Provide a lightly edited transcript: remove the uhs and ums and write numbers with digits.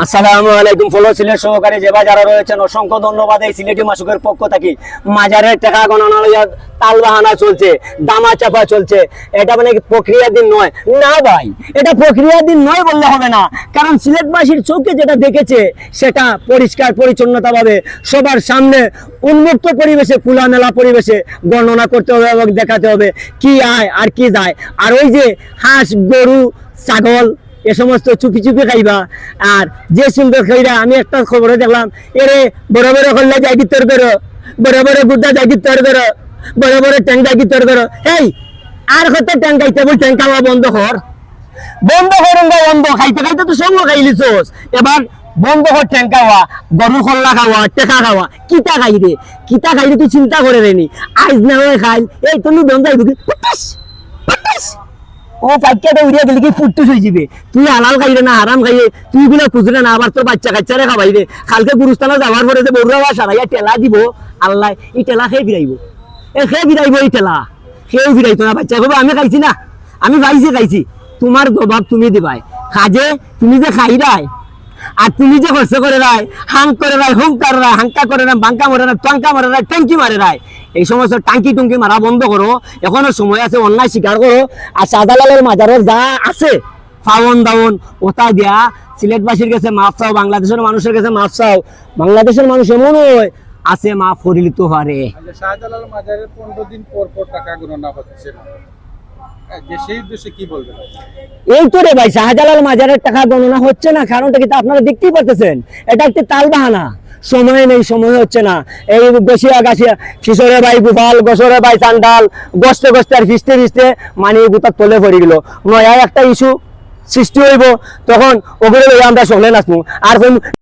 আসসালামু আলাইকুম। ফলো সিলেট সহকারী যেবা যারা রয়েছেন অসংখ্য ধন্যবাদ। এই সিলেটি মাসুকের পক্ষ থেকে মাজারের টাকা গণনা লইয়া তাল বাহানা চলছে, দামা চাপা চলছে। এটা মানে প্রক্রিয়ার দিন নয় না ভাই, এটা প্রক্রিয়ার দিন নয় বললে হবে না, কারণ সিলেটবাসীর চোখে যেটা দেখেছে সেটা পরিষ্কার পরিচ্ছন্নতা ভাবে সবার সামনে উন্মুক্ত পরিবেশে, খোলামেলা পরিবেশে গণনা করতে হবে এবং দেখাতে হবে কি আয় আর কি যায়। আর ওই যে হাঁস, গরু, ছাগল এ সমস্ত চুপি চুপি খাইবা। আর যে সুন্দর খাইরা আমি একটা খবরে দেখলাম, এরে বড় বড় হল্লা যাই তোর করো, বড় বড় গুদ্দা যাই তোর করো, বড় বড় ট্যাঙ্ক যাই তোর করো। এই আর কত ট্যাঙ্ক খাইতে বল, ট্যাঙ্ক খাওয়া বন্ধ কর, বন্ধ করুন গা, বন্ধ। খাইতে খাইতে তো সঙ্গ খাইলিছোস, এবার বন্ধ কর ট্যাঙ্ক খাওয়া, গরু খল্লা খাওয়া, টেকা খাওয়া। কিতা খাই রে, কিতা খাই রে তুই চিন্তা করে রেনি। আইজ না হয় খাই, এই তুমি বন্ধ যাইবি পটাস পটাস ও পাইকাটা উড়িয়া গেলে কি ফুটতে হয়ে যাবে। তুই হালাল খাইরে না হারাম খাইয়ে তুই গুলো খুঁজলে না, আবার তোর বাচ্চা কাচ্চারে খাবাই রে। কালকে গুরুস্থানে যাওয়ার পরে যে বড়ুয়া সারাইয়া টেলা দিব, আল্লাহ এই টেলা খেয়ে ফিরাইব, খেয়ে ফিরাইব এই টেলা, খেয়েও ফিরাইতো না। বাচ্চা কবে আমি খাইছি না, আমি খাইছি। তোমার জবাব তুমি দিবাই। কাজে তুমি যে খাইরাই আর তুমি যে খরচ করে রায়, হাং করে রায়, হুঙ্কার রায়, হাঙ্কা করে না, বাঙ্কা মারে না, টঙ্কা মারে রায়, ট্যাঙ্কি মারে রায়। এই সমস্ত টাঙ্কি টুঙ্কি মারা বন্ধ করো, এখনো সময় আছে, অন্যায় স্বীকার করো। আর শাহজালালের মাজারের যা আছে ফাওন দাওন ওটা দিয়া সিলেটবাসীর কাছে মাফ চাও, বাংলাদেশের মানুষের কাছে মাফ চাও। বাংলাদেশের মানুষ এমন হয় আছে মাফ করিলিতে পারে। শাহজালাল মাজারের 15 দিন পর পর টাকা গণনা হচ্ছে না, সেই উদ্দেশ্যে কি বলবেন? এই তো রে ভাই, শাহজালাল মাজারের টাকা গণনা হচ্ছে না, কারণটা কিন্তু আপনারা দেখতেই পাচ্ছেন। এটা একটা তাল বাহানা, সময় নেই, সময় হচ্ছে না। এই গছিয়া গাছিয়া কিশোরে ভাই গোপাল, গোসরে ভাই চান্ডাল, গস্তে গস্তে আর ফিসতে ফিসতে মানে গুতার তলে পড়ে গেল। নয়া একটা ইস্যু সৃষ্টি হইব, তখন ওগুলো আমরা চলে নাচবো। আর